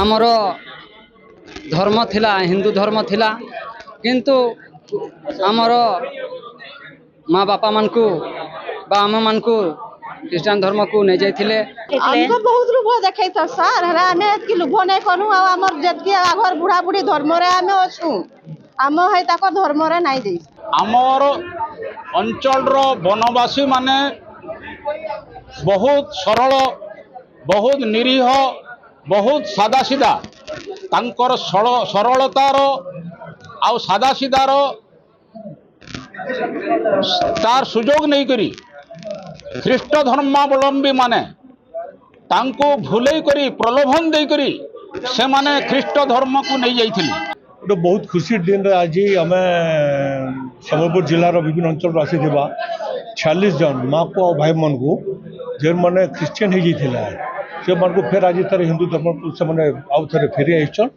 आमर धर्म थिला हिंदू धर्म थिला किंतु आमर माँ बापा मानकू बा आम मानकू ख्रीस्टान धर्म को नहीं जाइथिले। हमको बहुत लोभ देखे तो सर हरा हमें की लोभ नहीं करू आ हमर जेतकी आगर बुढ़ा बुढ़ी धर्म रे हमें अछु हम है ताको धर्म रे नहीं दे। आमर अंचल रो वनवासी माने बहुत सरल बहुत निरीह बहुत सादा सीधा तांकर सरलतार आउ सादा सीधार तार सुजोग नहीं करी ख्रीष्ट धर्मावलंबी माने तांको भूले करी प्रलोभन दे करी से माने ख्रीष्ट धर्म को नहीं जाइथिले। गोटे बहुत खुशी दिन रे आज आम सम्बलपुर जिलार विभिन्न अंचल आसी 46 जन माँ को और भाई मन को जे मैंने ख्रीस्टियन हो जाता से फिर आज थर हिंदू धर्म को से आउ थे फेरी आईछन।